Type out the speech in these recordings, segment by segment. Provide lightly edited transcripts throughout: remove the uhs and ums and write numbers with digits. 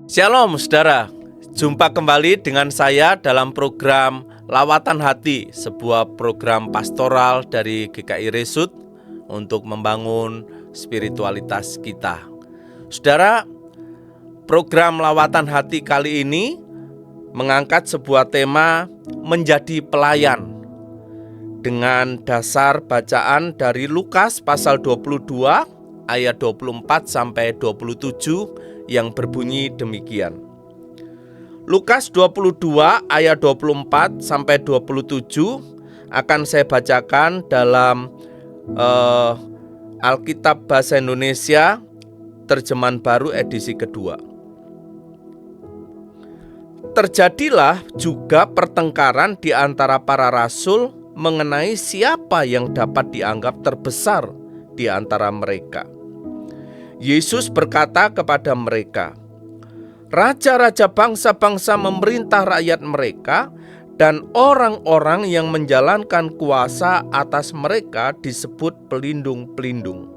Shalom saudara, jumpa kembali dengan saya dalam program Lawatan Hati, sebuah program pastoral dari GKI Resut untuk membangun spiritualitas kita. Saudara, program Lawatan Hati kali ini mengangkat sebuah tema menjadi pelayan dengan dasar bacaan dari Lukas pasal 22 ayat 24 sampai 27 yang berbunyi demikian. Lukas 22 ayat 24 sampai 27 akan saya bacakan dalam Alkitab Bahasa Indonesia Terjemahan Baru edisi kedua. Terjadilah juga pertengkaran di antara para rasul mengenai siapa yang dapat dianggap terbesar di antara mereka. Yesus berkata kepada mereka, "Raja-raja bangsa-bangsa memerintah rakyat mereka, dan orang-orang yang menjalankan kuasa atas mereka disebut pelindung-pelindung.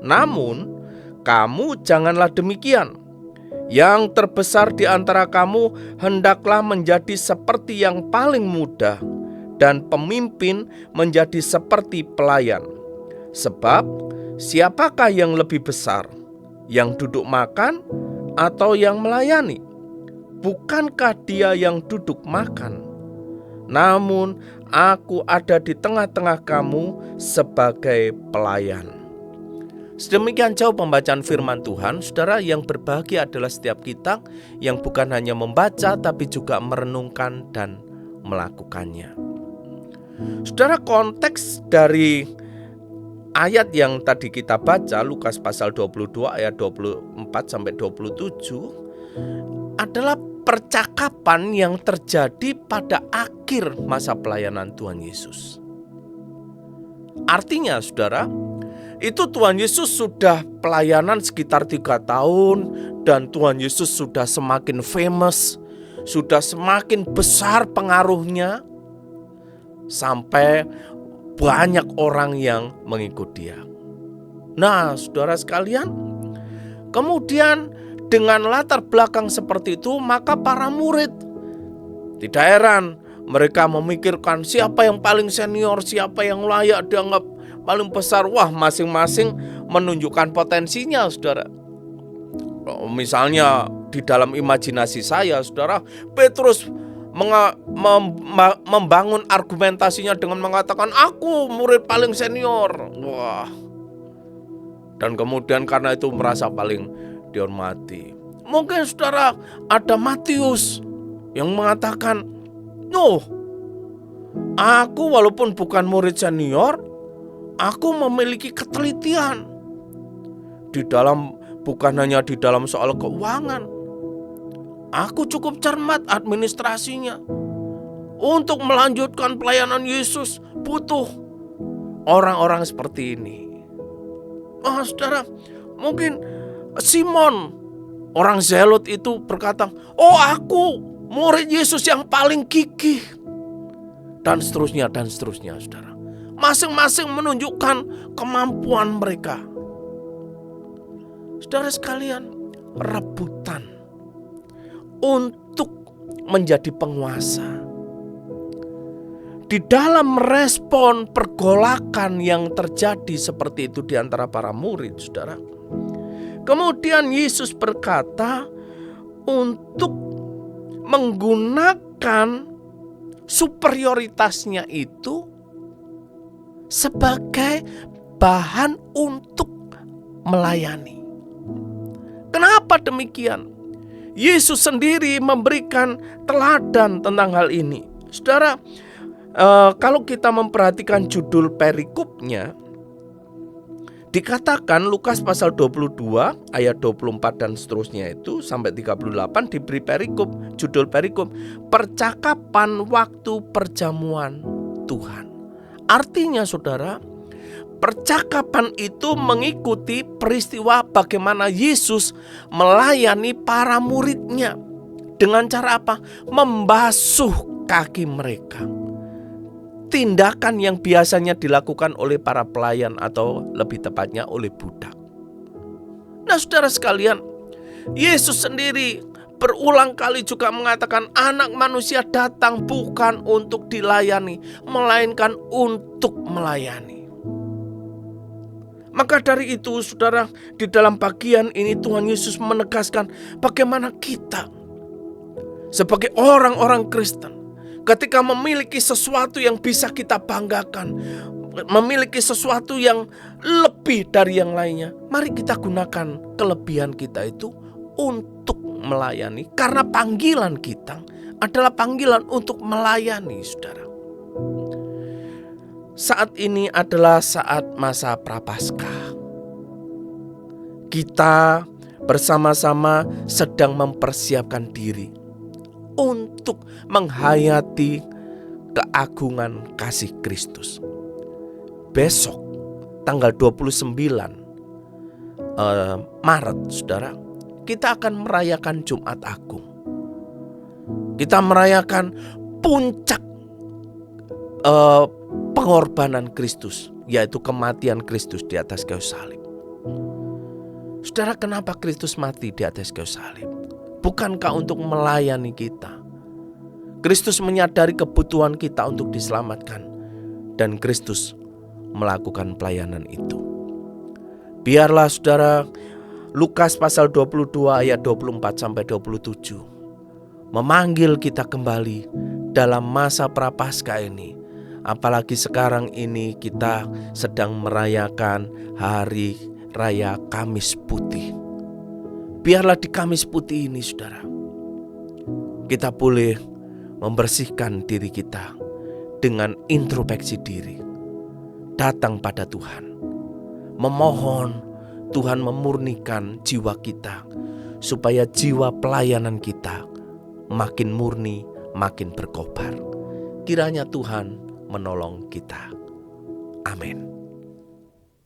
Namun, kamu janganlah demikian. Yang terbesar di antara kamu hendaklah menjadi seperti yang paling muda, dan pemimpin menjadi seperti pelayan. Sebab, siapakah yang lebih besar, yang duduk makan atau yang melayani? Bukankah dia yang duduk makan? Namun aku ada di tengah-tengah kamu sebagai pelayan." Sedemikian jauh pembacaan firman Tuhan. Saudara, yang berbahagia adalah setiap kita yang bukan hanya membaca tapi juga merenungkan dan melakukannya. Saudara, konteks dari ayat yang tadi kita baca, Lukas pasal 22 ayat 24 sampai 27 adalah percakapan yang terjadi pada akhir masa pelayanan Tuhan Yesus. Artinya saudara, itu Tuhan Yesus sudah pelayanan sekitar 3 tahun dan Tuhan Yesus sudah semakin famous, sudah semakin besar pengaruhnya sampai banyak orang yang mengikut dia. Nah, saudara sekalian, kemudian dengan latar belakang seperti itu, maka para murid tidak heran mereka memikirkan siapa yang paling senior, siapa yang layak dianggap paling besar. Wah, masing-masing menunjukkan potensinya, saudara. Misalnya di dalam imajinasi saya, saudara, Petrus membangun argumentasinya dengan mengatakan, "Aku murid paling senior." Wah. Dan kemudian karena itu merasa paling dihormati. Mungkin saudara ada Matius yang mengatakan, aku walaupun bukan murid senior, aku memiliki ketelitian di dalam, bukan hanya di dalam soal keuangan. Aku cukup cermat administrasinya. Untuk melanjutkan pelayanan Yesus butuh orang-orang seperti ini. Saudara, mungkin Simon, orang Zelot itu berkata, aku murid Yesus yang paling gigih. Dan seterusnya, saudara. Masing-masing menunjukkan kemampuan mereka. Saudara sekalian, rebutan untuk menjadi penguasa. Di dalam merespon pergolakan yang terjadi seperti itu di antara para murid, saudara. Kemudian Yesus berkata untuk menggunakan superioritasnya itu sebagai bahan untuk melayani. Kenapa demikian? Yesus sendiri memberikan teladan tentang hal ini. Saudara, kalau kita memperhatikan judul perikopnya, dikatakan Lukas pasal 22 ayat 24 dan seterusnya itu sampai 38 diberi perikop, judul perikop, percakapan waktu perjamuan Tuhan. Artinya saudara, percakapan itu mengikuti peristiwa bagaimana Yesus melayani para muridnya. Dengan cara apa? Membasuh kaki mereka. Tindakan yang biasanya dilakukan oleh para pelayan atau lebih tepatnya oleh budak. Nah, saudara sekalian, Yesus sendiri berulang kali juga mengatakan Anak Manusia datang bukan untuk dilayani, melainkan untuk melayani. Maka dari itu saudara, di dalam bagian ini Tuhan Yesus menegaskan bagaimana kita sebagai orang-orang Kristen ketika memiliki sesuatu yang bisa kita banggakan, memiliki sesuatu yang lebih dari yang lainnya, mari kita gunakan kelebihan kita itu untuk melayani. Karena panggilan kita adalah panggilan untuk melayani, saudara. Saat ini adalah saat masa Prapaskah. Kita bersama-sama sedang mempersiapkan diri untuk menghayati keagungan kasih Kristus. Besok tanggal 29 Maret, saudara, kita akan merayakan Jumat Agung. Kita merayakan puncak pengorbanan Kristus, yaitu kematian Kristus di atas kayu salib. Saudara, kenapa Kristus mati di atas kayu salib? Bukankah untuk melayani kita? Kristus menyadari kebutuhan kita untuk diselamatkan, dan Kristus melakukan pelayanan itu. Biarlah saudara, Lukas pasal 22 ayat 24-27 memanggil kita kembali dalam masa Prapaskah ini. Apalagi sekarang ini kita sedang merayakan hari raya Kamis Putih. Biarlah di Kamis Putih ini, saudara, kita boleh membersihkan diri kita dengan introspeksi diri, datang pada Tuhan, memohon Tuhan memurnikan jiwa kita, supaya jiwa pelayanan kita makin murni, makin berkobar. Kiranya Tuhan menolong kita. Amin.